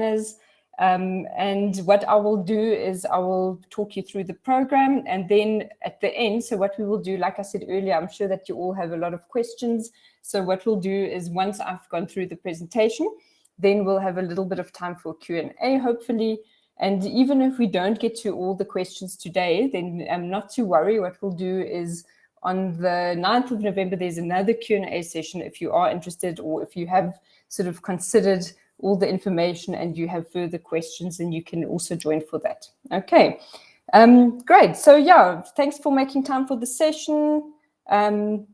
is. And what I will do is I will talk you through the program, and then at the end, so what we will do, like I said earlier, I'm sure that you all have a lot of questions. So what we'll do is once I've gone through the presentation, then we'll have a little bit of time for Q&A, hopefully. And even if we don't get to all the questions today, then not to worry. What we'll do is on the 9th of November, there's another Q&A session if you are interested, or if you have sort of considered all the information and you have further questions, then you can also join for that. Okay, great. So yeah, thanks for making time for the session. One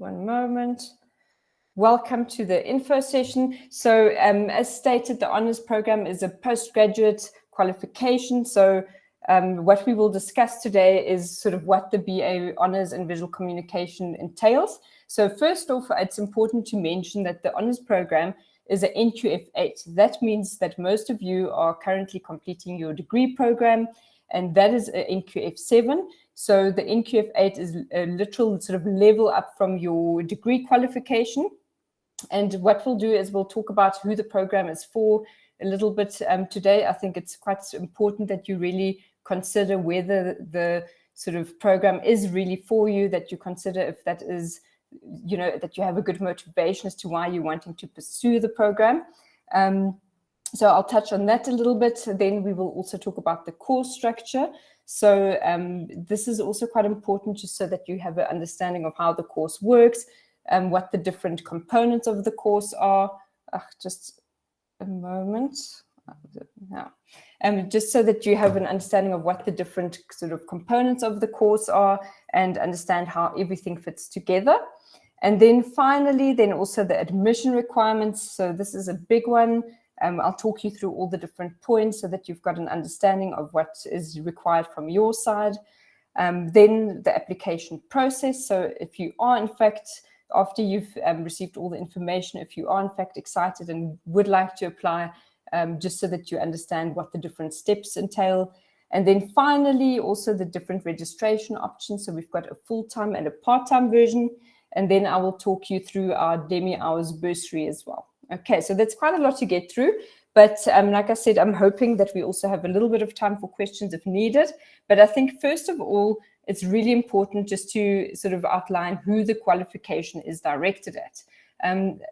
moment. Welcome to the info session. So as stated, the honours program is a postgraduate qualification. So what we will discuss today is sort of what the BA Honours in Visual Communication entails. So first off, it's important to mention that the honours program is an NQF8. That means that most of you are currently completing your degree program, and that is an NQF7. So the NQF8 is a literal sort of level up from your degree qualification. And what we'll do is we'll talk about who the program is for a little bit today. I think it's quite important that you really consider whether the sort of program is really for you, that you consider if that is, you know, that you have a good motivation as to why you're wanting to pursue the program. So I'll touch on that a little bit. Then we will also talk about the course structure. So this is also quite important just so that you have an understanding of how the course works, what the different components of the course are. Just a moment. Just so that you have an understanding of what the different sort of components of the course are and understand how everything fits together. And then finally, then also the admission requirements. So this is a big one. I'll talk you through all the different points so that you've got an understanding of what is required from your side. Then the application process. So if you are in fact, after you've received all the information, if you are in fact excited and would like to apply, just so that you understand what the different steps entail. And then finally, also the different registration options. So we've got a full-time and a part-time version. And then I will talk you through our Demi Hours bursary as well. Okay, so that's quite a lot to get through. But like I said, I'm hoping that we also have a little bit of time for questions if needed. But I think first of all, it's really important just to sort of outline who the qualification is directed at.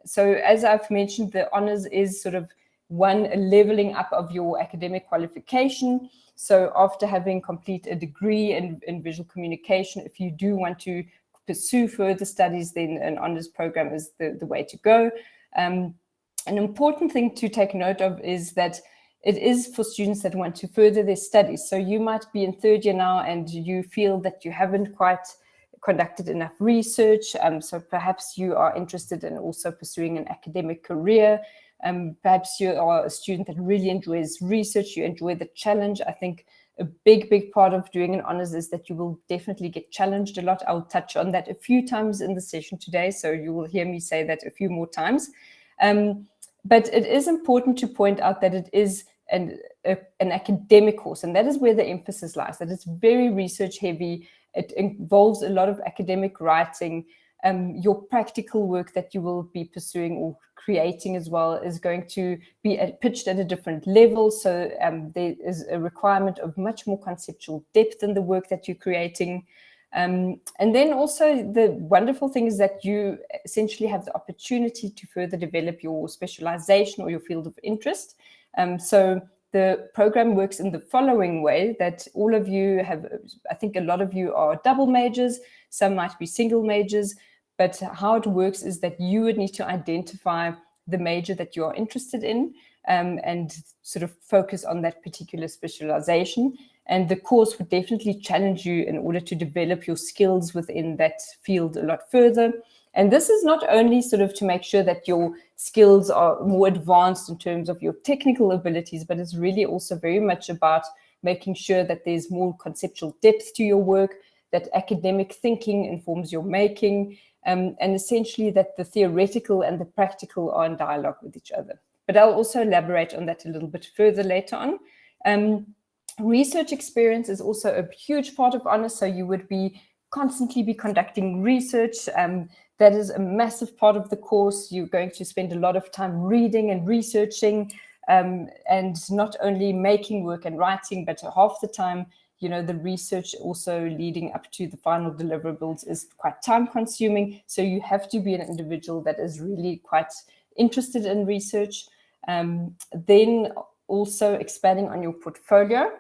So as I've mentioned, the honours is sort of one leveling up of your academic qualification. So after having completed a degree in visual communication, if you do want to pursue further studies, then an honours program is the way to go. An important thing to take note of is that it is for students that want to further their studies. So you might be in third year now and you feel that you haven't quite conducted enough research. So perhaps you are interested in also pursuing an academic career. Perhaps you are a student that really enjoys research, you enjoy the challenge. I think a big part of doing an honours is that you will definitely get challenged a lot. I'll touch on that a few times in the session today, so you will hear me say that a few more times. But it is important to point out that it is an academic course, and that is where the emphasis lies, that it's very research heavy. It involves a lot of academic writing. Your practical work that you will be pursuing or creating as well is going to be pitched at a different level. So there is a requirement of much more conceptual depth in the work that you're creating. And then also the wonderful thing is that you essentially have the opportunity to further develop your specialization or your field of interest. So the program works in the following way, that all of you have, I think a lot of you are double majors, some might be single majors, but how it works is that you would need to identify the major that you are interested in and sort of focus on that particular specialization. And the course would definitely challenge you in order to develop your skills within that field a lot further. And this is not only sort of to make sure that your skills are more advanced in terms of your technical abilities, but it's really also very much about making sure that there's more conceptual depth to your work, that academic thinking informs your making, and essentially that the theoretical and the practical are in dialogue with each other. But I'll also elaborate on that a little bit further later on. Research experience is also a huge part of honours, so you would be constantly conducting research. That is a massive part of the course. You're going to spend a lot of time reading and researching, and not only making work and writing, but half the time, the research also leading up to the final deliverables is quite time consuming. So you have to be an individual that is really quite interested in research. Then also expanding on your portfolio.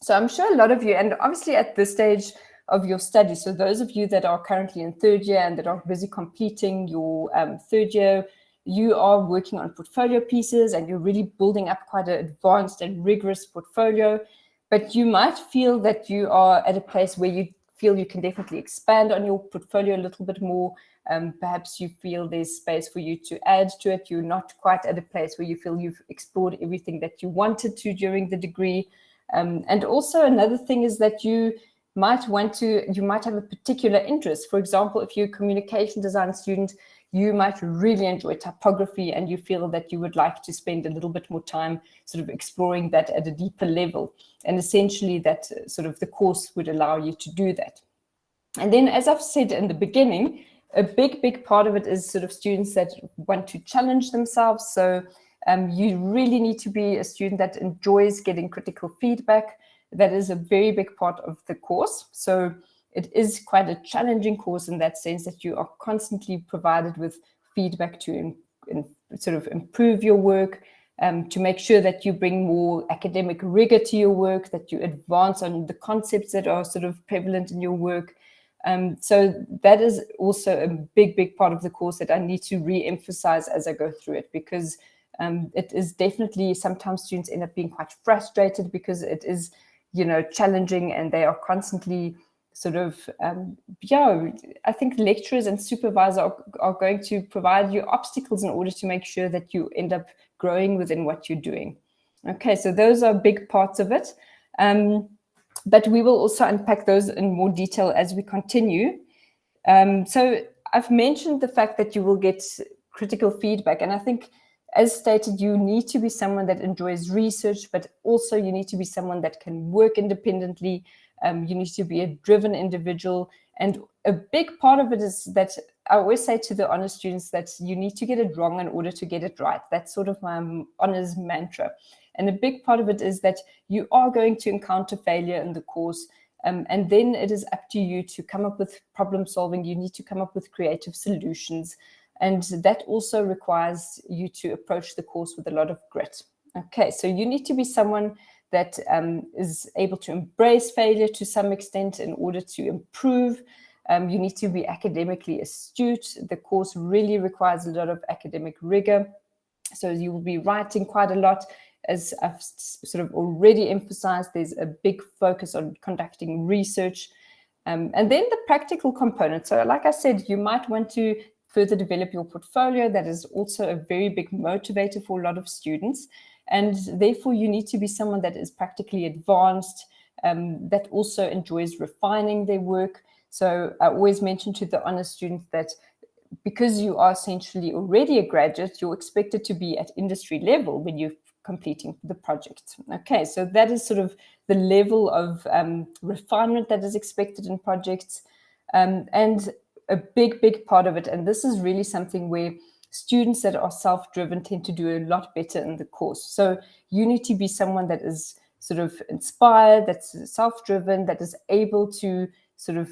So I'm sure a lot of you, and obviously at this stage of your study, so those of you that are currently in third year and that are busy completing your third year, you are working on portfolio pieces and you're really building up quite an advanced and rigorous portfolio. But you might feel that you are at a place where you feel you can definitely expand on your portfolio a little bit more. Perhaps you feel there's space for you to add to it. You're not quite at a place where you feel you've explored everything that you wanted to during the degree. And also another thing is that you might have a particular interest. For example, if you're a communication design student, you might really enjoy typography and you feel that you would like to spend a little bit more time sort of exploring that at a deeper level. And essentially that sort of the course would allow you to do that. And then, as I've said in the beginning, a big part of it is sort of students that want to challenge themselves. So you really need to be a student that enjoys getting critical feedback. That is a very big part of the course. So it is quite a challenging course in that sense that you are constantly provided with feedback to sort of improve your work, to make sure that you bring more academic rigor to your work, that you advance on the concepts that are sort of prevalent in your work. So that is also a big part of the course that I need to re-emphasize as I go through it, because it is definitely, sometimes students end up being quite frustrated because it is, challenging and they are constantly sort of, I think lecturers and supervisors are going to provide you obstacles in order to make sure that you end up growing within what you're doing. Okay, so those are big parts of it. But we will also unpack those in more detail as we continue. So I've mentioned the fact that you will get critical feedback. And I think, as stated, you need to be someone that enjoys research, but also you need to be someone that can work independently. You need to be a driven individual. And a big part of it is that I always say to the honors students that you need to get it wrong in order to get it right. That's sort of my honors mantra. And a big part of it is that you are going to encounter failure in the course. And then it is up to you to come up with problem solving. You need to come up with creative solutions. And that also requires you to approach the course with a lot of grit. Okay, so you need to be someone that is able to embrace failure to some extent in order to improve. You need to be academically astute. The course really requires a lot of academic rigor. So you will be writing quite a lot. As I've sort of already emphasized, there's a big focus on conducting research. And then the practical component. So like I said, you might want to further develop your portfolio. That is also a very big motivator for a lot of students. And therefore, you need to be someone that is practically advanced, that also enjoys refining their work. So I always mention to the honors students that because you are essentially already a graduate, you're expected to be at industry level when you're completing the project. Okay, so that is sort of the level of refinement that is expected in projects. And a big part of it, and this is really something where students that are self-driven tend to do a lot better in the course. So you need to be someone that is sort of inspired, that's self-driven, that is able to sort of,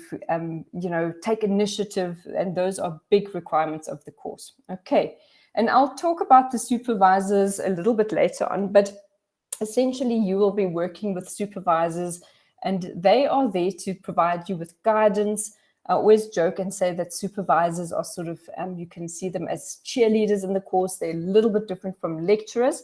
take initiative, and those are big requirements of the course. Okay, and I'll talk about the supervisors a little bit later on, but essentially you will be working with supervisors and they are there to provide you with guidance. I always joke and say that supervisors are sort of, you can see them as cheerleaders in the course. They're a little bit different from lecturers.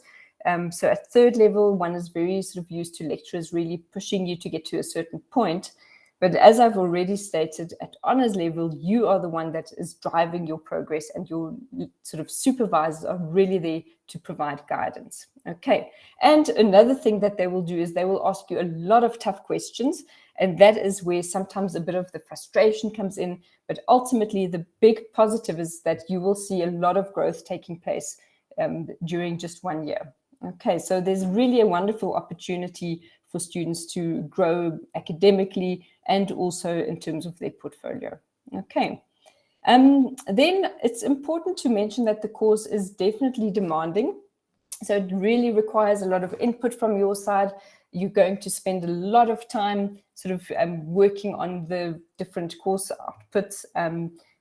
So at third level, one is very sort of used to lecturers really pushing you to get to a certain point. But as I've already stated, at honors level, you are the one that is driving your progress, and your sort of supervisors are really there to provide guidance. Okay. And another thing that they will do is they will ask you a lot of tough questions. And that is where sometimes a bit of the frustration comes in. But ultimately, the big positive is that you will see a lot of growth taking place during just 1 year. Okay, so there's really a wonderful opportunity for students to grow academically and also in terms of their portfolio. Okay, Then it's important to mention that the course is definitely demanding. So it really requires a lot of input from your side. You're going to spend a lot of time sort of working on the different course outputs.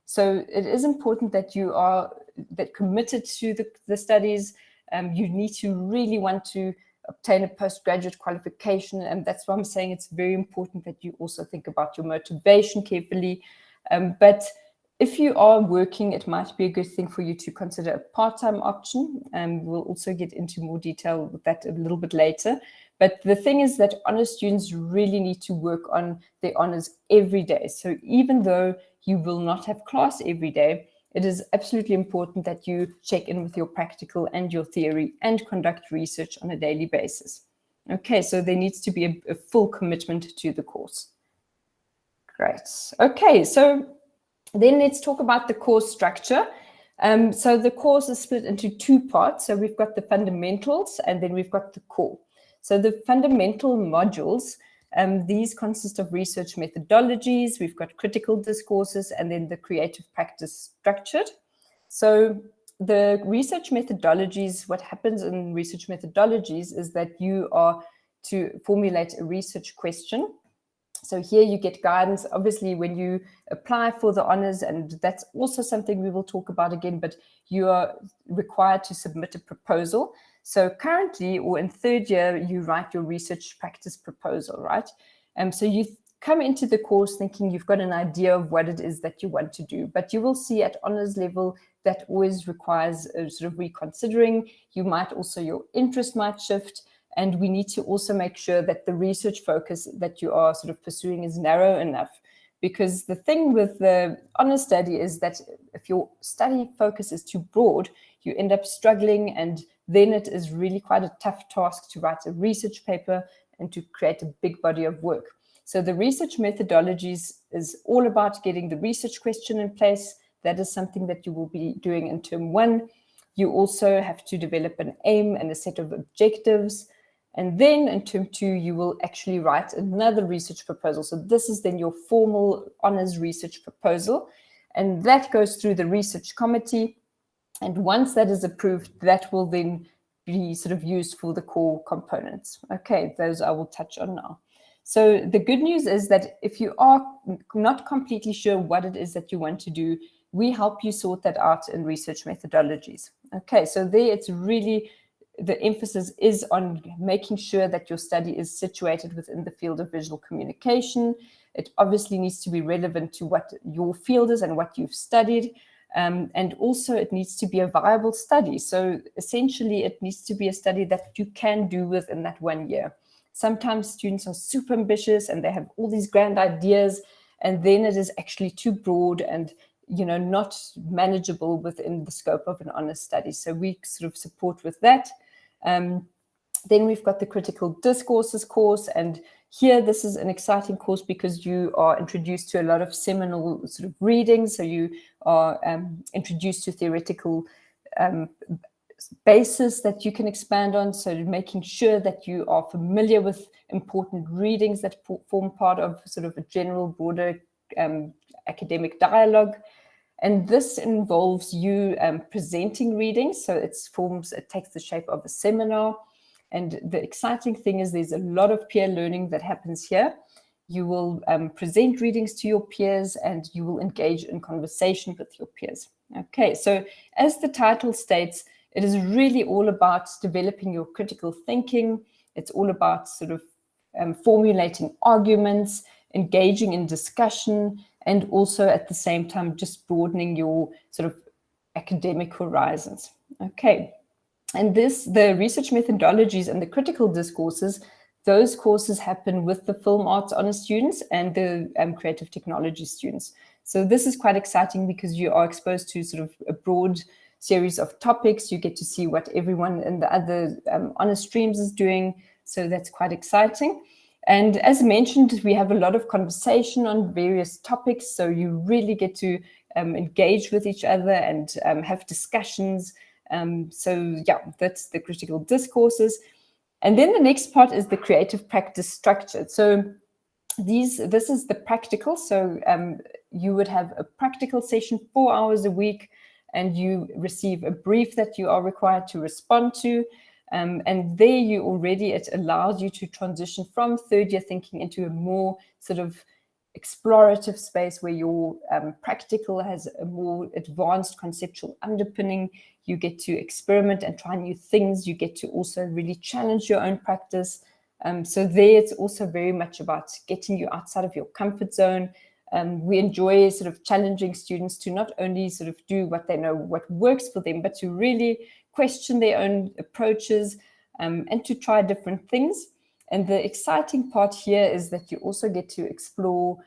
So it is important that you are committed to the studies. You need to really want to obtain a postgraduate qualification. And that's why I'm saying it's very important that you also think about your motivation carefully. But if you are working, it might be a good thing for you to consider a part-time option. We'll also get into more detail with that a little bit later. But the thing is that honors students really need to work on their honors every day. So even though you will not have class every day, it is absolutely important that you check in with your practical and your theory and conduct research on a daily basis. Okay, so there needs to be a full commitment to the course. Great. Okay, so then let's talk about the course structure. So the course is split into two parts. So we've got the fundamentals and then we've got the core. So the fundamental modules, these consist of research methodologies, we've got critical discourses, and then the creative practice structured. So the research methodologies, what happens in research methodologies is that you are to formulate a research question. So here you get guidance, obviously, when you apply for the honors, and that's also something we will talk about again, but you are required to submit a proposal. So currently, or in third year, you write your research practice proposal, right? So you come into the course thinking you've got an idea of what it is that you want to do, but you will see at honors level that always requires a sort of reconsidering. You might also, your interest might shift. And we need to also make sure that the research focus that you are sort of pursuing is narrow enough. Because the thing with the honors study is that if your study focus is too broad, you end up struggling, and then it is really quite a tough task to write a research paper and to create a big body of work. So the research methodologies is all about getting the research question in place. That is something that you will be doing in term 1. You also have to develop an aim and a set of objectives. And then in term 2, you will actually write another research proposal. So this is then your formal honors research proposal. And that goes through the research committee. And once that is approved, that will then be sort of used for the core components. Okay, those I will touch on now. So the good news is that if you are not completely sure what it is that you want to do, we help you sort that out in research methodologies. Okay, so there it's really, the emphasis is on making sure that your study is situated within the field of visual communication. It obviously needs to be relevant to what your field is and what you've studied. And also it needs to be a viable study. So essentially it needs to be a study that you can do within that 1 year. Sometimes students are super ambitious and they have all these grand ideas, and then it is actually too broad and not manageable within the scope of an honors study. So we sort of support with that. Then we've got the critical discourses course, and here this is an exciting course because you are introduced to a lot of seminal sort of readings. So you are introduced to theoretical basis that you can expand on. So making sure that you are familiar with important readings that form part of sort of a general broader academic dialogue. And this involves you presenting readings. So it takes the shape of a seminar. And the exciting thing is there's a lot of peer learning that happens here. You will present readings to your peers and you will engage in conversation with your peers. Okay, so as the title states, it is really all about developing your critical thinking. It's all about sort of formulating arguments, engaging in discussion, and also at the same time just broadening your sort of academic horizons. Okay, and the research methodologies and the critical discourses, those courses happen with the film arts honors students and the creative technology students. So this is quite exciting because you are exposed to sort of a broad series of topics. You get to see what everyone in the other honors streams is doing. So that's quite exciting. And as mentioned, we have a lot of conversation on various topics. So you really get to engage with each other and have discussions. So yeah, that's the critical discourses. And then the next part is the creative practice structure. So This is the practical. So you would have a practical session 4 hours a week, and you receive a brief that you are required to respond to. And there you already, it allows you to transition from third year thinking into a more sort of explorative space where your practical has a more advanced conceptual underpinning. You get to experiment and try new things. You get to also really challenge your own practice. So there it's also very much about getting you outside of your comfort zone. We enjoy sort of challenging students to not only sort of do what they know, what works for them, but to really question their own approaches and to try different things. And the exciting part here is that you also get to explore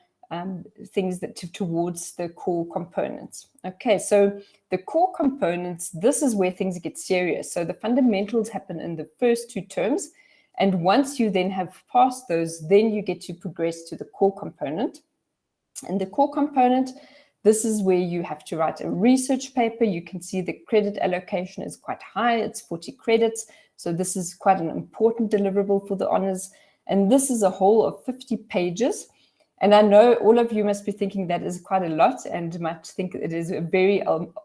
things that towards the core components. Okay, so the core components, this is where things get serious. So the fundamentals happen in the first 2 terms. And once you then have passed those, then you get to progress to the core component. And the core component, this is where you have to write a research paper. You can see the credit allocation is quite high. It's 40 credits. So this is quite an important deliverable for the honors. And this is a whole of 50 pages. And I know all of you must be thinking that is quite a lot and might think it is a very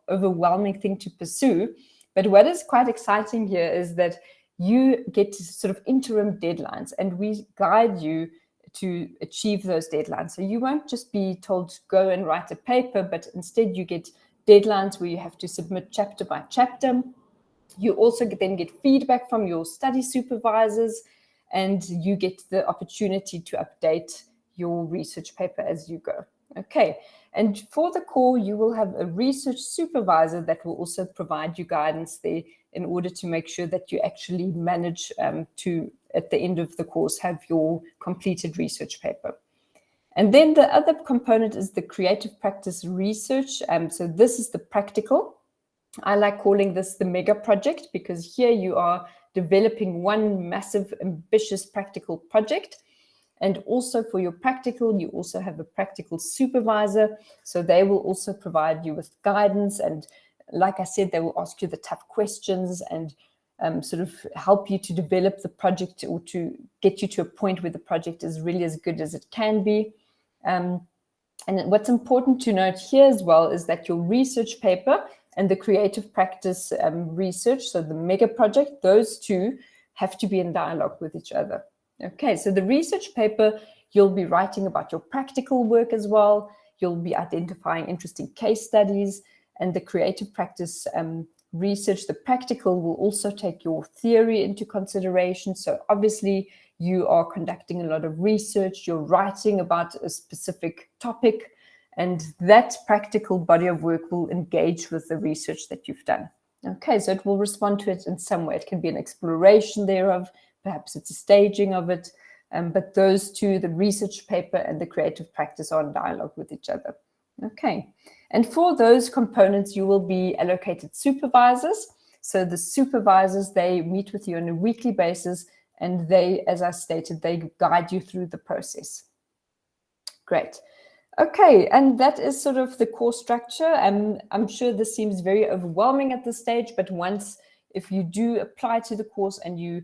overwhelming thing to pursue. But what is quite exciting here is that you get sort of interim deadlines, and we guide you to achieve those deadlines. So you won't just be told to go and write a paper, but instead you get deadlines where you have to submit chapter by chapter. You also then get feedback from your study supervisors, and you get the opportunity to update your research paper as you go. Okay, and for the core, you will have a research supervisor that will also provide you guidance there in order to make sure that you actually manage to, at the end of the course, have your completed research paper. And then the other component is the creative practice research. So this is the practical. I like calling this the mega project, because here you are developing one massive, ambitious practical project. And also for your practical, you also have a practical supervisor. So they will also provide you with guidance. And like I said, they will ask you the tough questions and sort of help you to develop the project, or to get you to a point where the project is really as good as it can be. And what's important to note here as well is that your research paper and the creative practice research, so the mega project, those two have to be in dialogue with each other. Okay, so the research paper, you'll be writing about your practical work as well. You'll be identifying interesting case studies, and the creative practice research, the practical, will also take your theory into consideration. So obviously you are conducting a lot of research, you're writing about a specific topic, and that practical body of work will engage with the research that you've done. Okay, so it will respond to it in some way. It can be an exploration thereof, perhaps it's a staging of it, but those two, the research paper and the creative practice, are in dialogue with each other. Okay, and for those components, you will be allocated supervisors. So the supervisors, they meet with you on a weekly basis, and they, as I stated, they guide you through the process. Great. Okay, and that is sort of the core structure. I'm sure this seems very overwhelming at this stage, but once, if you do apply to the course and you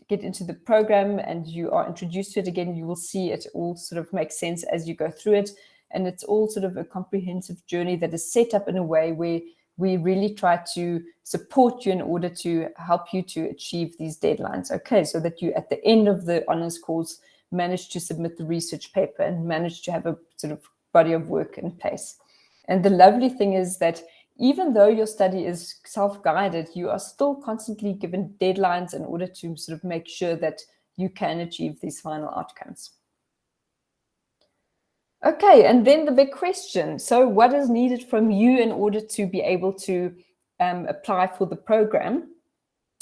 get into the program and you are introduced to it again, you will see it all sort of make sense as you go through it. And it's all sort of a comprehensive journey that is set up in a way where we really try to support you in order to help you to achieve these deadlines. Okay, so that you, at the end of the honors course, manage to submit the research paper and manage to have a sort of body of work in place. And the lovely thing is that even though your study is self-guided, you are still constantly given deadlines in order to sort of make sure that you can achieve these final outcomes. Okay, and then the big question. So what is needed from you in order to be able to apply for the program?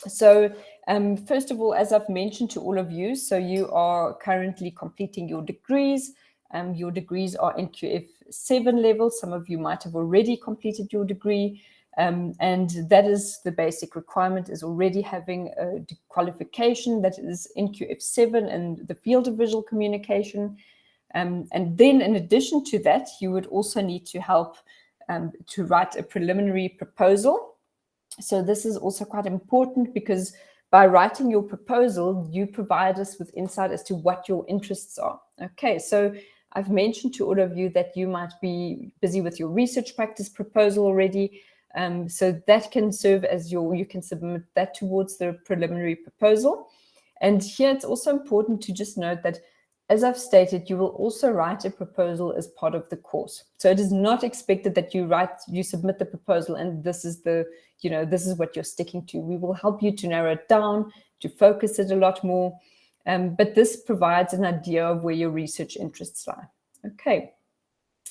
So first of all, as I've mentioned to all of you, so you are currently completing your degrees. Your degrees are NQF 7 level. Some of you might have already completed your degree. And that is the basic requirement, is already having a qualification that is NQF 7 in the field of visual communication. And then in addition to that, you would also need to help to write a preliminary proposal. So this is also quite important, because by writing your proposal, you provide us with insight as to what your interests are. Okay, so I've mentioned to all of you that you might be busy with your research practice proposal already. So that can serve as you can submit that towards the preliminary proposal. And here it's also important to just note that, as I've stated, you will also write a proposal as part of the course. So it is not expected that you submit the proposal and this is this is what you're sticking to. We will help you to narrow it down, to focus it a lot more. But this provides an idea of where your research interests lie. Okay.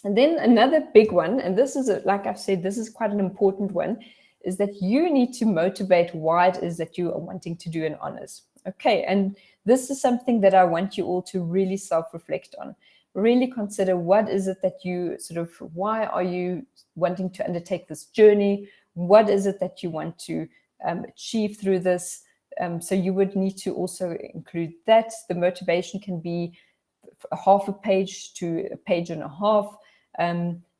And then another big one, and this is, like I've said, this is quite an important one, is that you need to motivate why it is that you are wanting to do an honors. Okay, and this is something that I want you all to really self-reflect on. Really consider what is it that why are you wanting to undertake this journey? What is it that you want to achieve through this? So you would need to also include that. The motivation can be half a page to a page and a half.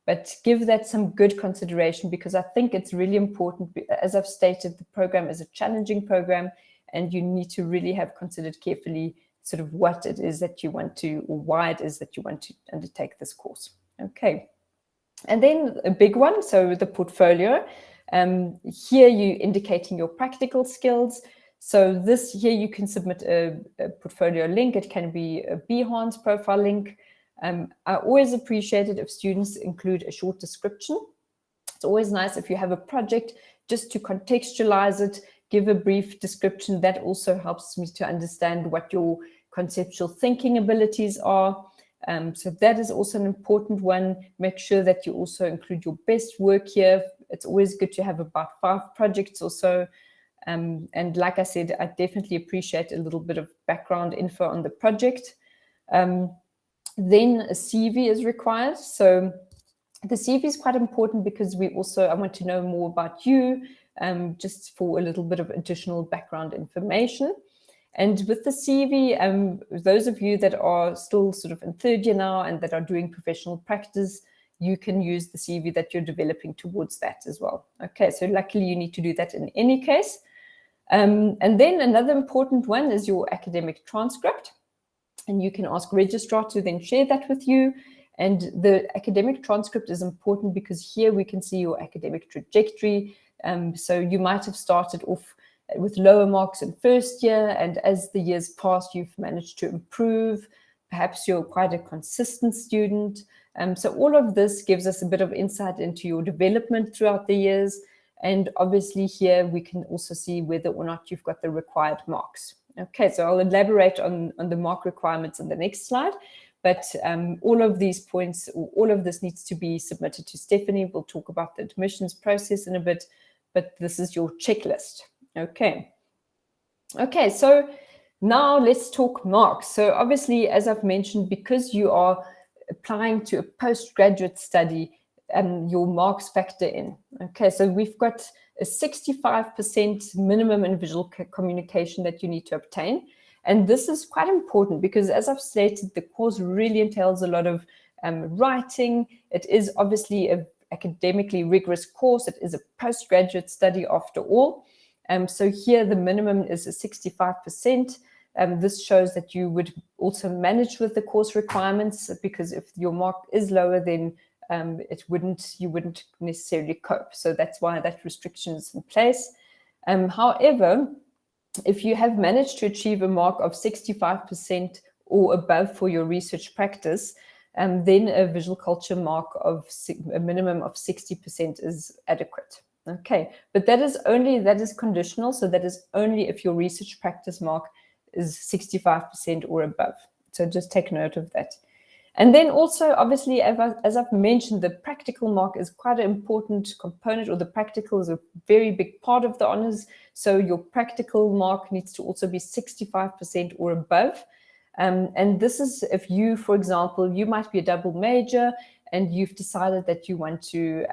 But give that some good consideration, because I think it's really important. As I've stated, the program is a challenging program, and you need to really have considered carefully what it is that you want to, or why it is that you want to undertake this course. Okay. And then a big one, so the portfolio. Here you're indicating your practical skills. So here you can submit a portfolio link. It can be a Behance profile link. I always appreciate it if students include a short description. It's always nice if you have a project just to contextualize it, give a brief description. That also helps me to understand what your conceptual thinking abilities are. So that is also an important one. Make sure that you also include your best work here. It's always good to have about 5 projects or so. And like I said, I definitely appreciate a little bit of background info on the project. Then a CV is required. So the CV is quite important because I want to know more about you, just for a little bit of additional background information. And with the CV, those of you that are still in 3rd year now and that are doing professional practice, you can use the CV that you're developing towards that as well. Okay, so luckily you need to do that in any case. And then another important one is your academic transcript. And you can ask registrar to then share that with you. And the academic transcript is important because here we can see your academic trajectory. So you might have started off with lower marks in 1st year, and as the years pass, you've managed to improve. Perhaps you're quite a consistent student. So all of this gives us a bit of insight into your development throughout the years. And obviously here we can also see whether or not you've got the required marks. Okay, so I'll elaborate on the mark requirements in the next slide. But all of these points, or all of this needs to be submitted to Stephanie. We'll talk about the admissions process in a bit, but this is your checklist. Okay. Okay, so now let's talk marks. So obviously, as I've mentioned, because you are applying to a postgraduate study, your marks factor in. Okay, so we've got a 65% minimum in visual communication that you need to obtain. And this is quite important because, as I've stated, the course really entails a lot of writing. It is obviously an academically rigorous course. It is a postgraduate study after all. So here the minimum is a 65%. This shows that you would also manage with the course requirements, because if your mark is lower, then you wouldn't necessarily cope. So that's why that restriction is in place. However, if you have managed to achieve a mark of 65% or above for your research practice, then a visual culture mark of a minimum of 60% is adequate. Okay, but that is conditional. So that is only if your research practice mark is 65% or above. So just take note of that. And then also, obviously, as I've mentioned, the practical mark is quite an important component, or the practical is a very big part of the honors. So your practical mark needs to also be 65% or above. And this is if you, for example, you might be a double major and you've decided that you want to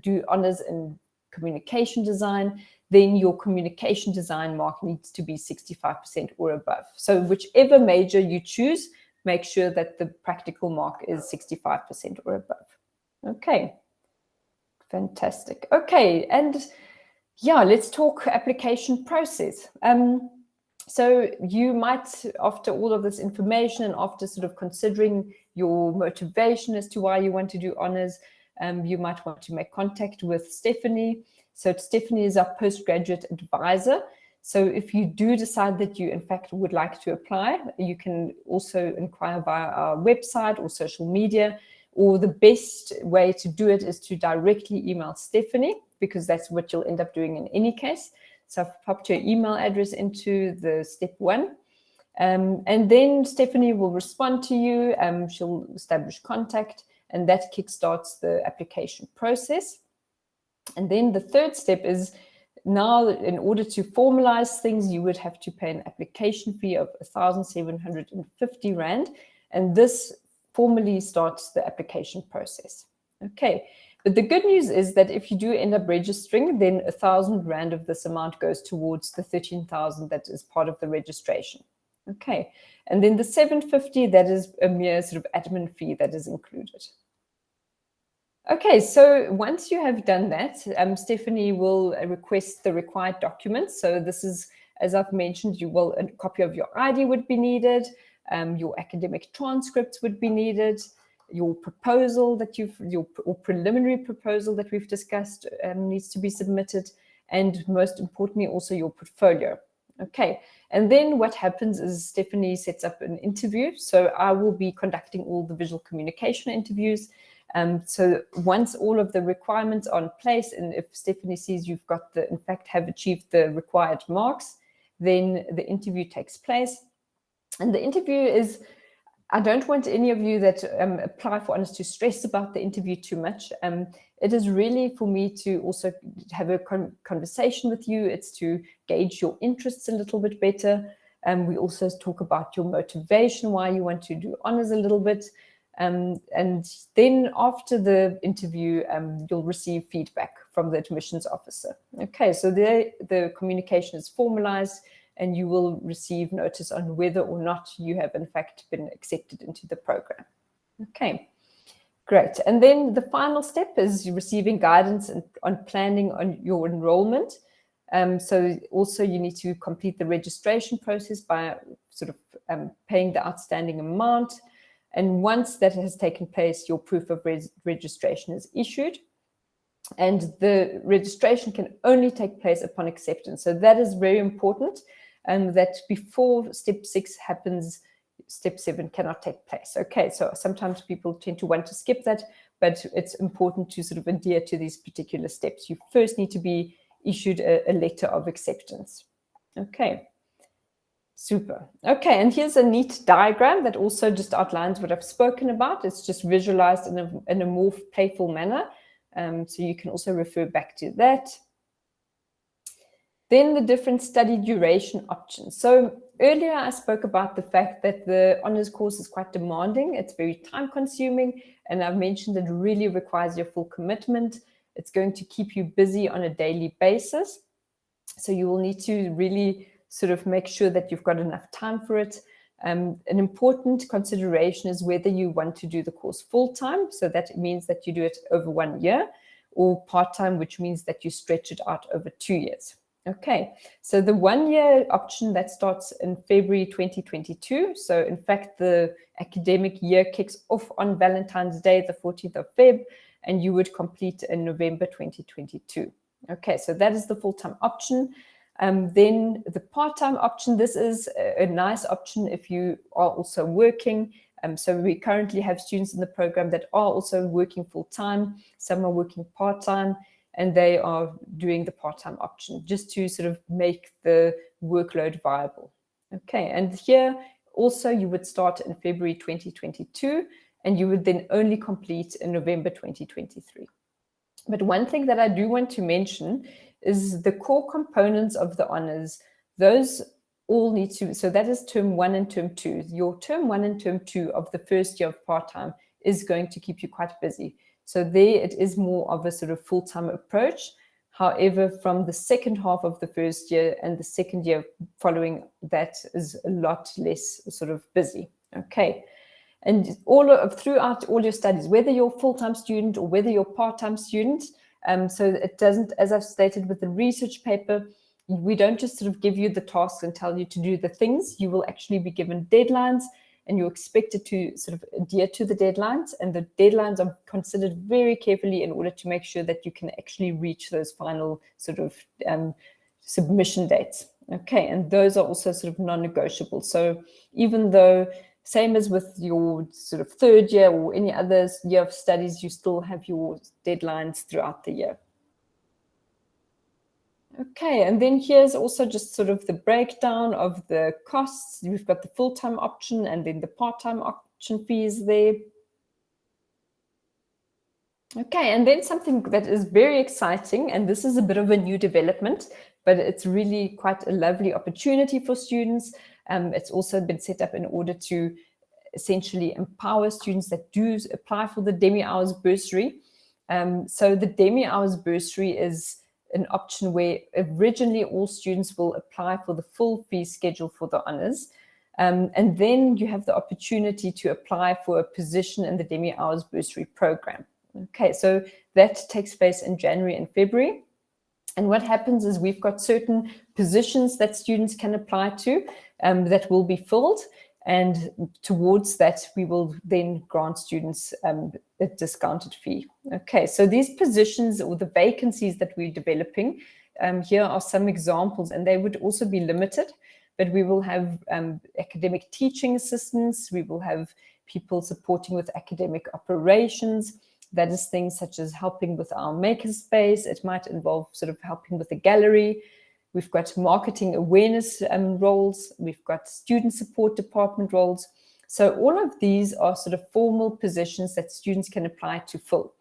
do honors in communication design, then your communication design mark needs to be 65% or above. So whichever major you choose, make sure that the practical mark is 65% or above. Okay, fantastic. Okay, and Yeah, let's talk application process. So you might, after all of this information and after sort of considering your motivation as to why you want to do honours, you might want to make contact with Stephanie. So Stephanie is our postgraduate advisor. So if you do decide that you, in fact, would like to apply, you can also inquire via our website or social media, or the best way to do it is to directly email Stephanie, because that's what you'll end up doing in any case. So I've popped your email address into the step 1. And then Stephanie will respond to you. She'll establish contact, and that kickstarts the application process. And then the third step is, now in order to formalize things, you would have to pay an application fee of 1,750 Rand. And this formally starts the application process. Okay. But the good news is that if you do end up registering, then 1,000 Rand of this amount goes towards the 13,000 that is part of the registration. Okay. And then the 750, that is a mere sort of admin fee that is included. Okay, so once you have done that, Stephanie will request the required documents. So this is, as I've mentioned, a copy of your ID would be needed, your academic transcripts would be needed, your proposal that your preliminary proposal that we've discussed needs to be submitted, and most importantly also your portfolio. Okay, and then what happens is Stephanie sets up an interview. So I will be conducting all the visual communication interviews. So once all of the requirements are in place, and if Stephanie sees you've got in fact have achieved the required marks, then the interview takes place. And the interview is, I don't want any of you that apply for honours to stress about the interview too much. It is really for me to also have a conversation with you. It's to gauge your interests a little bit better. We also talk about your motivation, why you want to do honours a little bit. And then after the interview, you'll receive feedback from the admissions officer. Okay, so the communication is formalized, and you will receive notice on whether or not you have in fact been accepted into the program. Okay, great. And then the final step is receiving guidance on planning on your enrollment. So also you need to complete the registration process by sort of paying the outstanding amount. And once that has taken place, your proof of registration is issued. And the registration can only take place upon acceptance. So that is very important, that before step 6 happens, step 7 cannot take place. Okay, so sometimes people tend to want to skip that, but it's important to sort of adhere to these particular steps. You first need to be issued a letter of acceptance. Okay. Super. Okay, and here's a neat diagram that also just outlines what I've spoken about. It's just visualized in a more playful manner. So you can also refer back to that. Then the different study duration options. So earlier I spoke about the fact that the honours course is quite demanding. It's very time consuming. And I've mentioned it really requires your full commitment. It's going to keep you busy on a daily basis. So you will need to really sort of make sure that you've got enough time for it. An important consideration is whether you want to do the course full-time. So that means that you do it over 1 year, or part-time, which means that you stretch it out over 2 years. Okay, so the 1 year option that starts in February 2022. So in fact, the academic year kicks off on Valentine's Day, the 14th of Feb, and you would complete in November 2022. Okay, so that is the full-time option. Then the part-time option, this is a nice option if you are also working. So we currently have students in the program that are also working full-time. Some are working part-time, and they are doing the part-time option just to sort of make the workload viable. Okay, and here also you would start in February 2022, and you would then only complete in November 2023. But one thing that I do want to mention is the core components of the honours. Those all need to, so that is term 1 and term 2. Your term 1 and term 2 of the first year of part-time is going to keep you quite busy. So there it is more of a sort of full-time approach. However, from the second half of the first year and the second year following that is a lot less sort of busy. Okay. And throughout all your studies, whether you're a full-time student or whether you're a part-time student, So it doesn't, as I've stated with the research paper, we don't just sort of give you the tasks and tell you to do the things. You will actually be given deadlines, and you're expected to sort of adhere to the deadlines. And the deadlines are considered very carefully in order to make sure that you can actually reach those final sort of submission dates. Okay, and those are also sort of non-negotiable. So even though, same as with your sort of third year or any other year of studies, you still have your deadlines throughout the year. Okay, and then here's also just sort of the breakdown of the costs. We've got the full-time option and then the part-time option fees there. Okay, and then something that is very exciting, and this is a bit of a new development, but it's really quite a lovely opportunity for students. It's also been set up in order to essentially empower students that do apply for the Demi Hours bursary. So the Demi Hours bursary is an option where originally all students will apply for the full fee schedule for the honours. And then you have the opportunity to apply for a position in the Demi Hours bursary program. Okay, so that takes place in January and February. And what happens is we've got certain positions that students can apply to that will be filled. And towards that, we will then grant students a discounted fee. Okay, so these positions or the vacancies that we're developing, here are some examples, and they would also be limited, but we will have academic teaching assistants, we will have people supporting with academic operations. That is things such as helping with our makerspace. It might involve sort of helping with the gallery. We've got marketing awareness roles. We've got student support department roles. So all of these are sort of formal positions that students can apply to fill.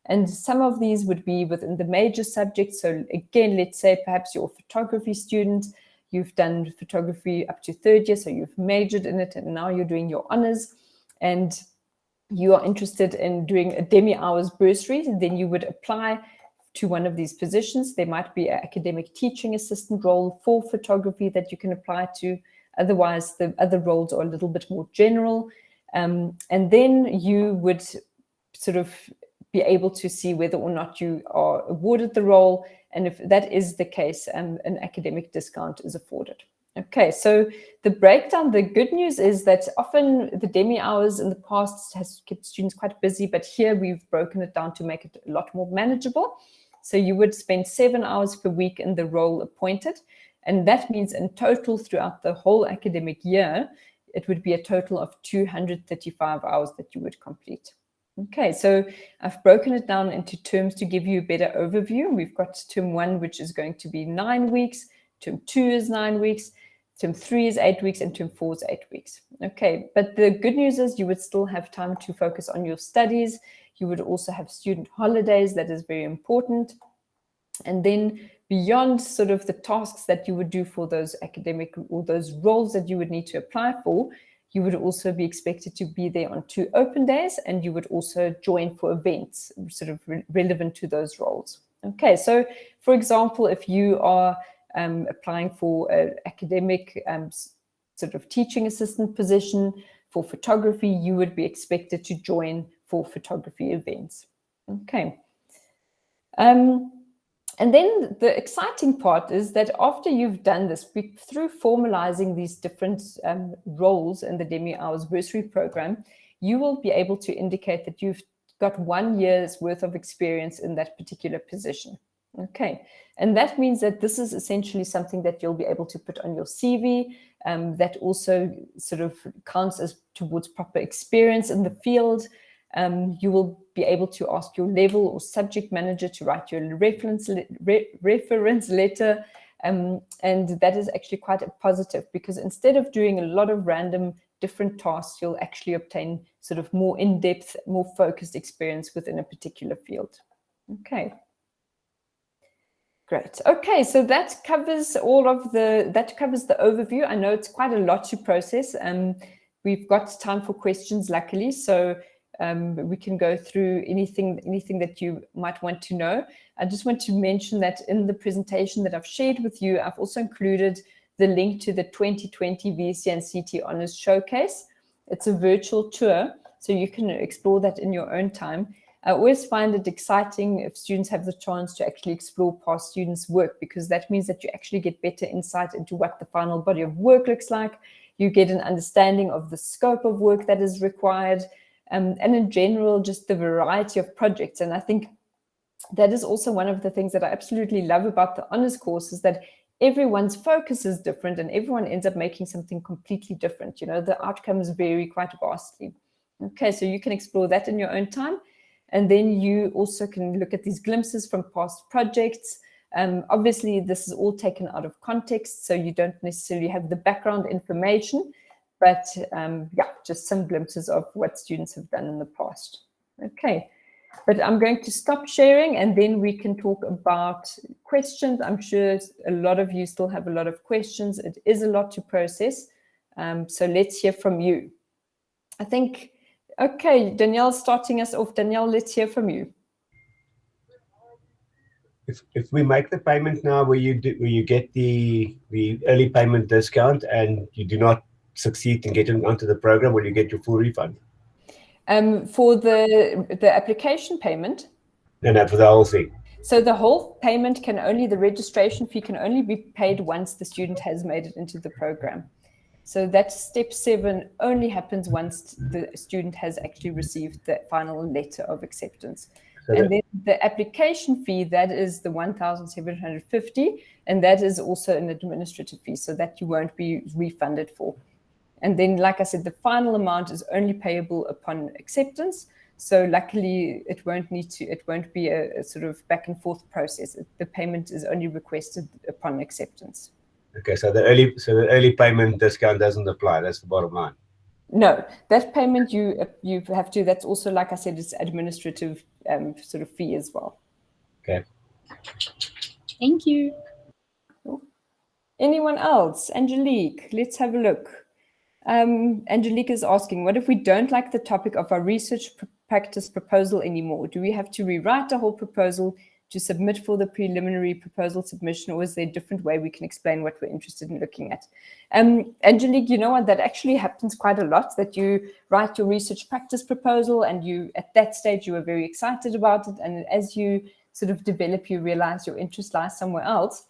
And some of these would be within the major subjects. So again, let's say perhaps you're a photography student. You've done photography up to third year, so you've majored in it, and now you're doing your honors. And you are interested in doing a Demi Hours bursary, then you would apply to one of these positions. There might be an academic teaching assistant role for photography that you can apply to. Otherwise, the other roles are a little bit more general. And then you would sort of be able to see whether or not you are awarded the role. And if that is the case, an academic discount is afforded. Okay, so the breakdown, the good news is that often the Demi Hours in the past has kept students quite busy, but here we've broken it down to make it a lot more manageable. So you would spend 7 hours per week in the role appointed, and that means in total throughout the whole academic year, it would be a total of 235 hours that you would complete. Okay, so I've broken it down into terms to give you a better overview. We've got term 1, which is going to be 9 weeks, term 2 is 9 weeks, term 3 is 8 weeks, and term 4 is 8 weeks. Okay, but the good news is you would still have time to focus on your studies. You would also have student holidays. That is very important. And then beyond sort of the tasks that you would do for those academic or those roles that you would need to apply for, you would also be expected to be there on 2 open days, and you would also join for events sort of relevant to those roles. Okay, so for example, if you are applying for an academic sort of teaching assistant position for photography, you would be expected to join for photography events. Okay. And then the exciting part is that after you've done this, through formalizing these different roles in the Demi Hours bursary program, you will be able to indicate that you've got 1 year's worth of experience in that particular position. Okay, and that means that this is essentially something that you'll be able to put on your CV, that also sort of counts as towards proper experience in the field. You will be able to ask your level or subject manager to write your reference letter, and that is actually quite a positive, because instead of doing a lot of random different tasks, you'll actually obtain sort of more in-depth, more focused experience within a particular field. Okay. Great. Okay, so that covers the overview. I know it's quite a lot to process. We've got time for questions, luckily, so we can go through anything that you might want to know. I just want to mention that in the presentation that I've shared with you, I've also included the link to the 2020 VC and CT Honours Showcase. It's a virtual tour, so you can explore that in your own time. I always find it exciting if students have the chance to actually explore past students' work, because that means that you actually get better insight into what the final body of work looks like. You get an understanding of the scope of work that is required, and in general, just the variety of projects. And I think that is also one of the things that I absolutely love about the honors course, is that everyone's focus is different and everyone ends up making something completely different. You know, the outcomes vary quite vastly. Okay, so you can explore that in your own time. And then you also can look at these glimpses from past projects. Obviously, this is all taken out of context, so you don't necessarily have the background information, but yeah, just some glimpses of what students have done in the past. Okay, but I'm going to stop sharing and then we can talk about questions. I'm sure a lot of you still have a lot of questions. It is a lot to process. So let's hear from you. I think, okay, Danielle's starting us off. Danielle, let's hear from you. If we make the payment now, will you get the early payment discount and you do not succeed in getting onto the program, will you get your full refund? For the application payment? No, for the whole thing. So the whole payment can only, the registration fee can only be paid once the student has made it into the program. So that step 7 only happens once the student has actually received the final letter of acceptance. So and then the application fee, that is the 1,750, and that is also an administrative fee, so that you won't be refunded for. And then, like I said, the final amount is only payable upon acceptance. So luckily, it won't be a sort of back and forth process. The payment is only requested upon acceptance. Okay, so the early payment discount doesn't apply. That's the bottom line. No, that payment you have to. That's also, like I said, it's administrative sort of fee as well. Okay. Thank you. Anyone else? Angelique, let's have a look. Angelique is asking, what if we don't like the topic of our research practice proposal anymore? Do we have to rewrite the whole proposal to submit for the preliminary proposal submission, or is there a different way we can explain what we're interested in looking at? Angelique, you know what, that actually happens quite a lot, that you write your research practice proposal and you, at that stage, you were very excited about it. And as you sort of develop, you realize your interest lies somewhere else.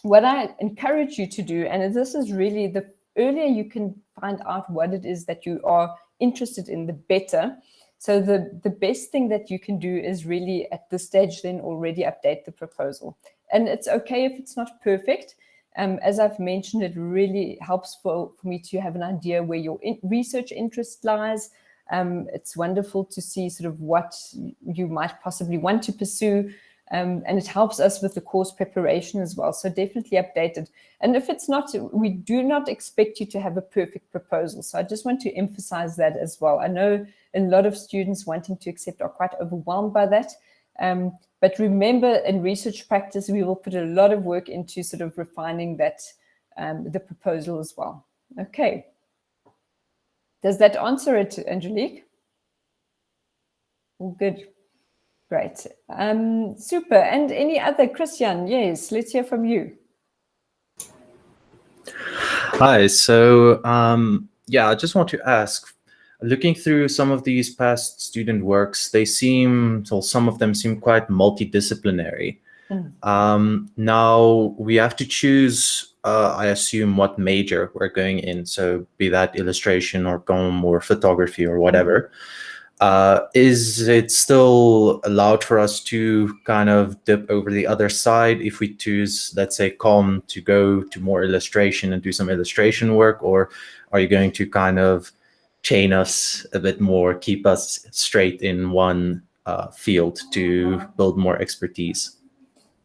What I encourage you to do, and this is really the earlier you can find out what it is that you are interested in, the better. So the best thing that you can do is really at this stage then already update the proposal. And it's okay if it's not perfect. As I've mentioned, it really helps for me to have an idea where your research interest lies. It's wonderful to see sort of what you might possibly want to pursue. And it helps us with the course preparation as well. So definitely update it. And if it's not, we do not expect you to have a perfect proposal. So I just want to emphasize that as well. I know a lot of students wanting to accept are quite overwhelmed by that. But remember, in research practice, we will put a lot of work into sort of refining that, the proposal as well. Okay. Does that answer it, Angelique? Good. Great. Super. And any other? Christian, yes, let's hear from you. Hi. So, yeah, I just want to ask, looking through some of these past student works, some of them seem quite multidisciplinary. Now we have to choose, I assume, what major we're going in. So be that illustration or comm or photography or whatever. Is it still allowed for us to kind of dip over the other side if we choose, let's say, comm, to go to more illustration and do some illustration work? Or are you going to kind of chain us a bit more, keep us straight in one field to build more expertise?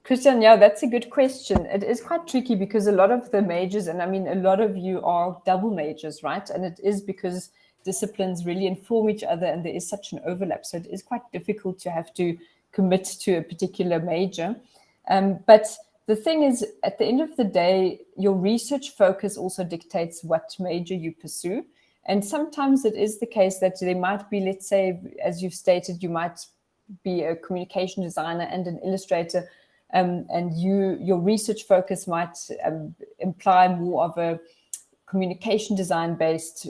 Christian, yeah, that's a good question. It is quite tricky because a lot of the majors, and I mean, a lot of you are double majors, right? And it is because disciplines really inform each other and there is such an overlap. So it is quite difficult to have to commit to a particular major. But the thing is, at the end of the day, your research focus also dictates what major you pursue. And sometimes it is the case that there might be, let's say, as you've stated, you might be a communication designer and an illustrator, and your research focus might imply more of a communication design-based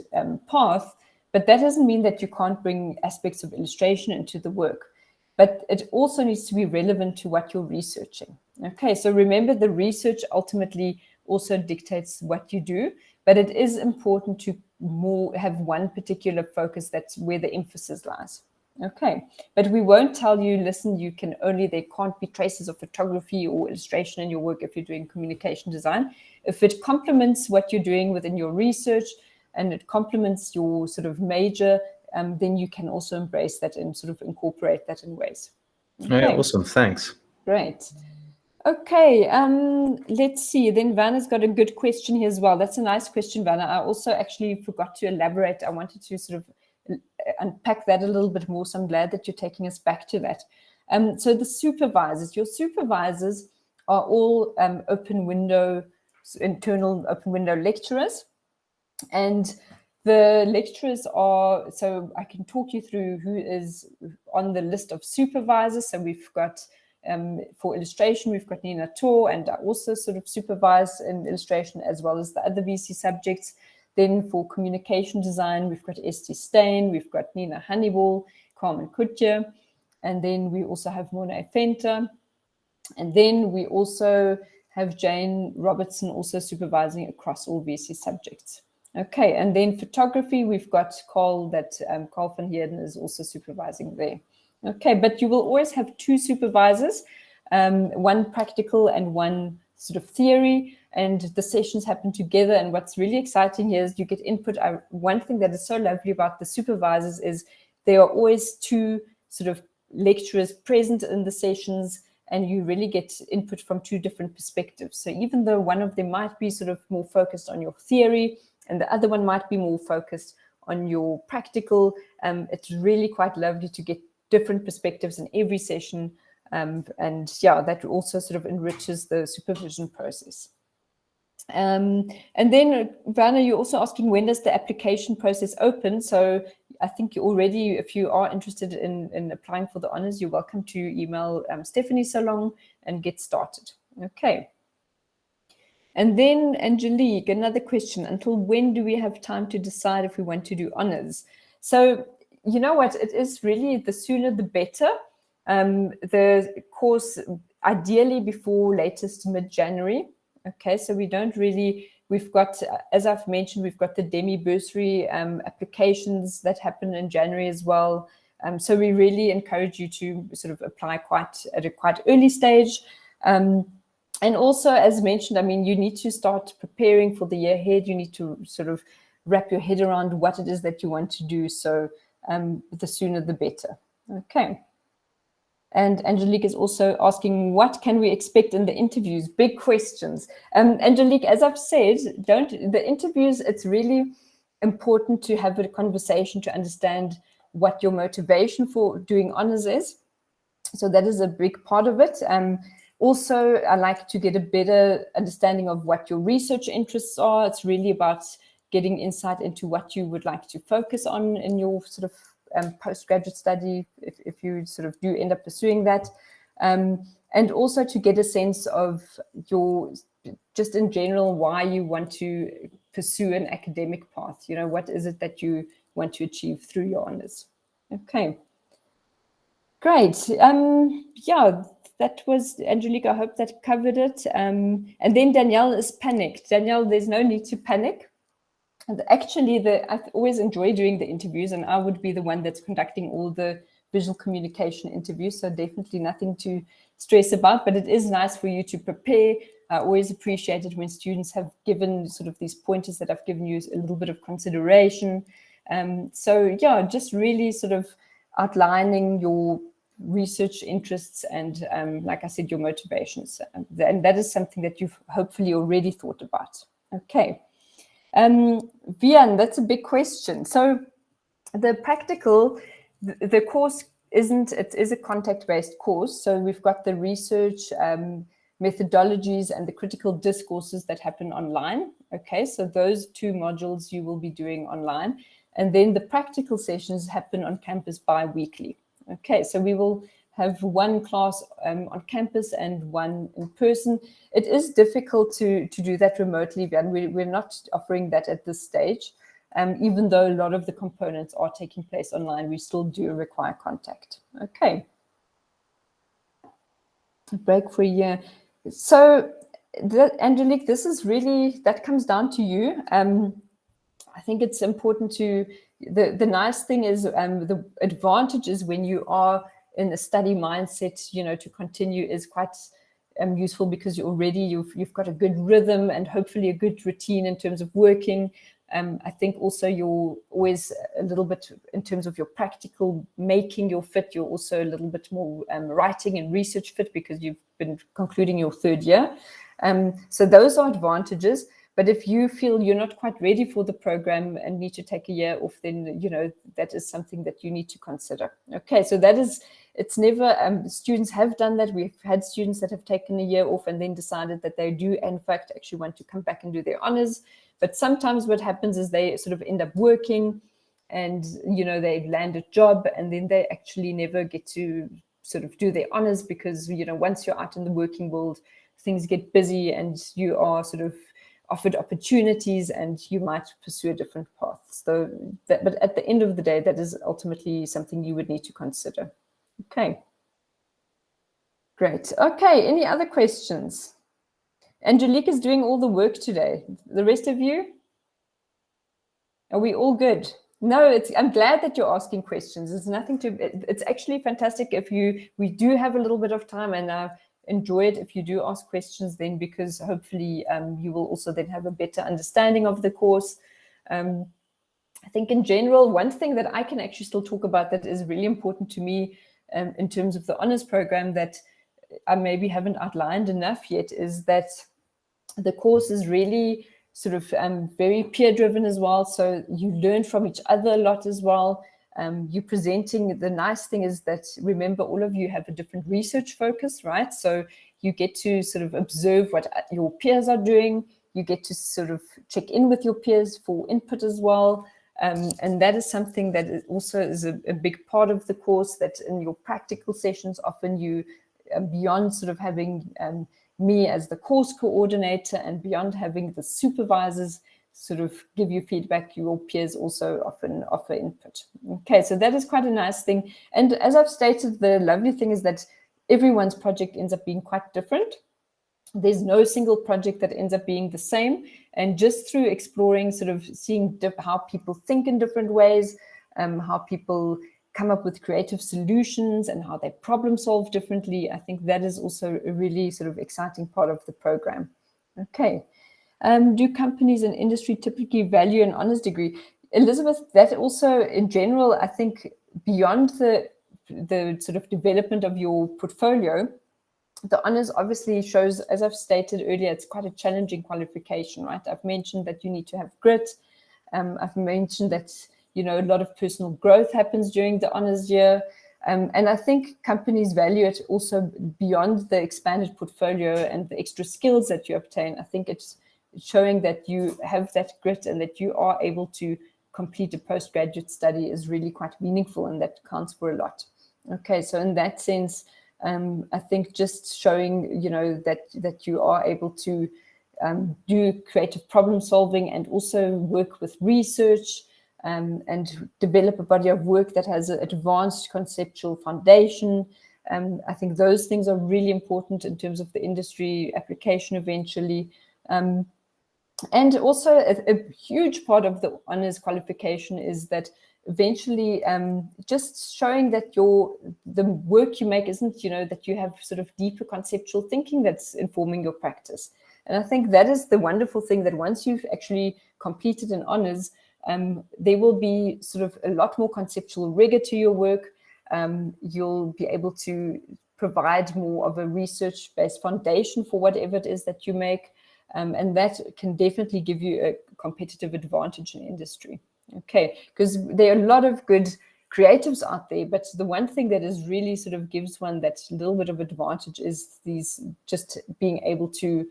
path, but that doesn't mean that you can't bring aspects of illustration into the work. but it also needs to be relevant to what you're researching. Okay, so remember, the research ultimately also dictates what you do, but it is important to more have one particular focus. That's where the emphasis lies. Okay, but we won't tell you, listen, there can't be traces of photography or illustration in your work if you're doing communication design. If it complements what you're doing within your research and it complements your sort of major, then you can also embrace that and sort of incorporate that in ways. Okay. Yeah, awesome, thanks. Great. Okay, let's see. Then Vanna's got a good question here as well. That's a nice question, Vanna. I also actually forgot to elaborate. I wanted to sort of unpack that a little bit more. So I'm glad that you're taking us back to that. So the supervisors, your supervisors are all internal open window lecturers. And the lecturers are, so I can talk you through who is on the list of supervisors. So we've got, for illustration, we've got Nina Tor, and I also sort of supervise in illustration as well as the other VC subjects. Then for communication design, we've got Esti Stein, we've got Nina Hannibal, Carmen Kutje, and then we also have Mona Fenter. And then we also have Jane Robertson also supervising across all VC subjects. Okay, and then photography, we've got Carl van Heerden is also supervising there. Okay, but you will always have two supervisors, one practical and one sort of theory, and the sessions happen together. And what's really exciting here is you get input. One thing that is so lovely about the supervisors is there are always two sort of lecturers present in the sessions, and you really get input from two different perspectives. So even though one of them might be sort of more focused on your theory and the other one might be more focused on your practical, it's really quite lovely to get different perspectives in every session. And yeah, that also sort of enriches the supervision process. And then, Vanna, you're also asking, when does the application process open? So I think you already, if you are interested in applying for the honors, you're welcome to email Stephanie Salong and get started. Okay. And then, Angelique, another question. Until when do we have time to decide if we want to do honors? So, you know what, it is really the sooner the better. The course, ideally before latest mid-January. Okay, so we don't really, we've got, as I've mentioned, we've got the Demi bursary applications that happen in January as well. So we really encourage you to sort of apply at a quite early stage. And also, as mentioned, I mean, you need to start preparing for the year ahead. You need to sort of wrap your head around what it is that you want to do. So the sooner the better. Okay. And Angelique is also asking, what can we expect in the interviews? Big questions. Angelique, as I've said, the interviews, it's really important to have a conversation to understand what your motivation for doing honors is. So that is a big part of it. Also, I like to get a better understanding of what your research interests are. It's really about getting insight into what you would like to focus on in your sort of postgraduate study, if you sort of do end up pursuing that. And also to get a sense of just in general, why you want to pursue an academic path. You know, what is it that you want to achieve through your honors? Okay, great. Yeah, that was, Angelique, I hope that covered it. And then Danielle is panicked. Danielle, there's no need to panic. And actually, I always enjoy doing the interviews, and I would be the one that's conducting all the visual communication interviews, so definitely nothing to stress about, but it is nice for you to prepare. I always appreciate it when students have given sort of these pointers that I've given you a little bit of consideration. So yeah, just really sort of outlining your research interests and, like I said, your motivations. And that is something that you've hopefully already thought about. Okay. Vian, that's a big question. So the practical, the course it is a contact-based course. So we've got the research methodologies and the critical discourses that happen online. Okay, so those two modules you will be doing online. And then the practical sessions happen on campus bi-weekly. Okay, so we will have one class on campus and one in person. It is difficult to do that remotely, and we're not offering that at this stage. Even though a lot of the components are taking place online, we still do require contact. Okay. break for a year. So, Angelique, this is really, that comes down to you. I think it's important to, the nice thing is, the advantage is when you are in a study mindset, you know, to continue is quite useful, because you've got a good rhythm and hopefully a good routine in terms of working. I think also you're always a little bit, in terms of your practical making your fit, you're also a little bit more writing and research fit, because you've been concluding your third year. So those are advantages. But if you feel you're not quite ready for the program and need to take a year off, then, you know, that is something that you need to consider. Okay, so that is, it's never, students have done that. We've had students that have taken a year off and then decided that they do, in fact, actually want to come back and do their honors. But sometimes what happens is they sort of end up working and, you know, they land a job and then they actually never get to sort of do their honors, because, you know, once you're out in the working world, things get busy and you are sort of offered opportunities and you might pursue a different path. So that, but at the end of the day, that is ultimately something you would need to consider. Okay. Great. Okay. Any other questions? Angelique is doing all the work today. The rest of you? Are we all good? No, I'm glad that you're asking questions. There's nothing to, it's actually fantastic if we do have a little bit of time, and I enjoy it if you do ask questions then, because hopefully you will also then have a better understanding of the course. I think in general, one thing that I can actually still talk about that is really important to me in terms of the honors program that I maybe haven't outlined enough yet, is that the course is really sort of very peer driven as well. So you learn from each other a lot as well. You presenting, the nice thing is that, remember, all of you have a different research focus, right? So you get to sort of observe what your peers are doing. You get to sort of check in with your peers for input as well. And that is something that also is a big part of the course, that in your practical sessions, often you, beyond sort of having me as the course coordinator and beyond having the supervisors sort of give you feedback, your peers also often offer input. Okay, so that is quite a nice thing. And as I've stated, the lovely thing is that everyone's project ends up being quite different. There's no single project that ends up being the same. And just through exploring, sort of seeing how people think in different ways, how people come up with creative solutions and how they problem solve differently, I think that is also a really sort of exciting part of the program. Okay. Do companies and industry typically value an honors degree? Elizabeth, that also in general, I think beyond the sort of development of your portfolio, the honors obviously shows, as I've stated earlier, it's quite a challenging qualification, right? I've mentioned that you need to have grit. I've mentioned that, you know, a lot of personal growth happens during the honors year. And I think companies value it also beyond the expanded portfolio and the extra skills that you obtain. I think it's showing that you have that grit and that you are able to complete a postgraduate study is really quite meaningful, and that counts for a lot. Okay, so in that sense, I think just showing, you know, that you are able to do creative problem solving and also work with research and develop a body of work that has an advanced conceptual foundation. I think those things are really important in terms of the industry application eventually. And also a huge part of the honors qualification is that eventually just showing that the work you make isn't, you know, that you have sort of deeper conceptual thinking that's informing your practice. And I think that is the wonderful thing, that once you've actually completed an honors, there will be sort of a lot more conceptual rigor to your work. You'll be able to provide more of a research-based foundation for whatever it is that you make. And that can definitely give you a competitive advantage in industry. Okay, because there are a lot of good creatives out there, but the one thing that is really sort of gives one that little bit of advantage is these, just being able to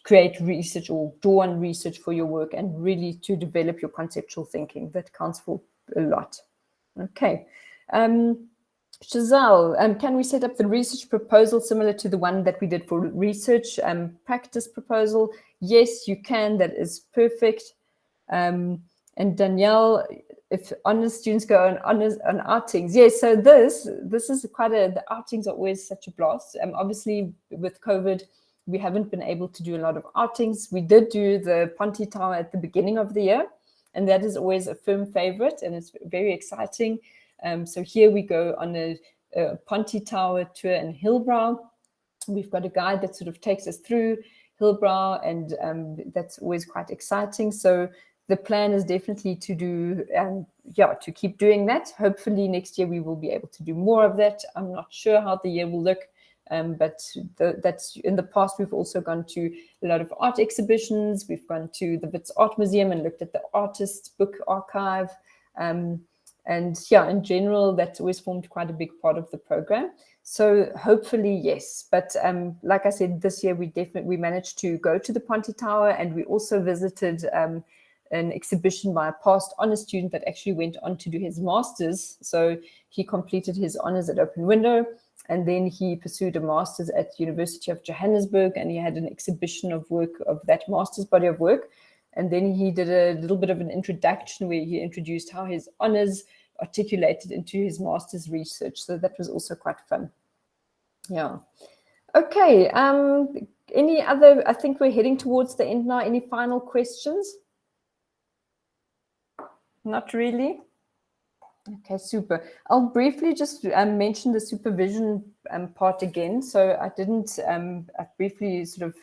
create research or draw on research for your work and really to develop your conceptual thinking. That counts for a lot. Okay. Giselle, can we set up the research proposal similar to the one that we did for research practice proposal? Yes, you can. That is perfect. And Danielle, if honors students go on honors on outings. Yes, so this is quite the outings are always such a blast. Obviously with COVID, we haven't been able to do a lot of outings. We did do the Ponte Tower at the beginning of the year, and that is always a firm favorite, and it's very exciting. So here we go on a Ponte Tower tour in Hillbrow. We've got a guide that sort of takes us through Hillbrow, and that's always quite exciting. So the plan is definitely to do, to keep doing that. Hopefully next year we will be able to do more of that. I'm not sure how the year will look, but that's in the past. We've also gone to a lot of art exhibitions. We've gone to the Wits Art Museum and looked at the artist's book archive. And yeah, in general, that's always formed quite a big part of the program. So hopefully, yes. But like I said, this year we managed to go to the Ponte Tower, and we also visited an exhibition by a past honors student that actually went on to do his master's. So he completed his honors at Open Window, and then he pursued a master's at University of Johannesburg, and he had an exhibition of work of that master's body of work. And then he did a little bit of an introduction where he introduced how his honors articulated into his master's research. So that was also quite fun. Yeah. Okay. Any other, I think we're heading towards the end now. Any final questions? Not really. Okay, super. I'll briefly just mention the supervision part again. So I didn't, I briefly sort of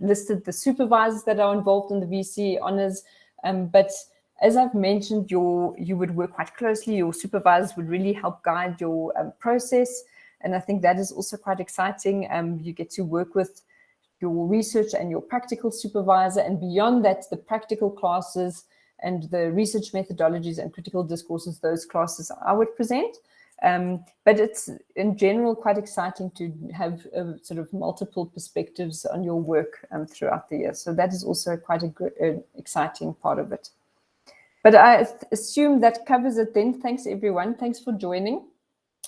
listed the supervisors that are involved in the VC honors, but as I've mentioned, you would work quite closely. Your supervisors would really help guide your process, and I think that is also quite exciting. You get to work with your research and your practical supervisor, and beyond that, the practical classes and the research methodologies and critical discourses, those classes I would present. But it's in general quite exciting to have sort of multiple perspectives on your work throughout the year. So that is also quite an exciting part of it. But I assume that covers it then. Thanks, everyone. Thanks for joining.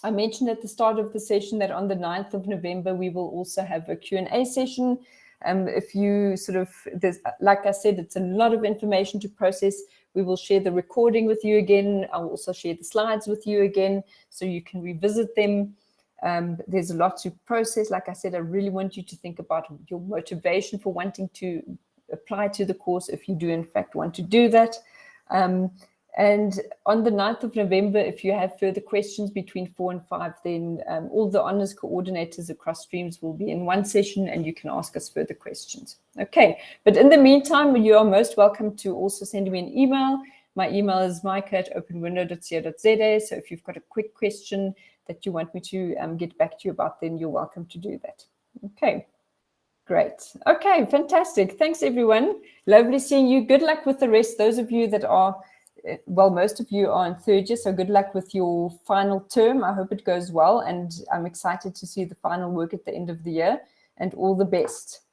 I mentioned at the start of the session that on the 9th of November, we will also have a Q&A session. If you sort of, like I said, it's a lot of information to process. We will share the recording with you again. I'll also share the slides with you again, so you can revisit them. There's a lot to process. Like I said, I really want you to think about your motivation for wanting to apply to the course, if you do in fact want to do that. And on the 9th of November, if you have further questions between 4 and 5, then all the honors coordinators across streams will be in one session, and you can ask us further questions. Okay, but in the meantime, you are most welcome to also send me an email. My email is mike@openwindow.co.za. So if you've got a quick question that you want me to get back to you about, then you're welcome to do that. Okay. Great. Okay, fantastic. Thanks, everyone. Lovely seeing you. Good luck with the rest. Those of you that are, well, most of you are in third year, so good luck with your final term. I hope it goes well, and I'm excited to see the final work at the end of the year, and all the best.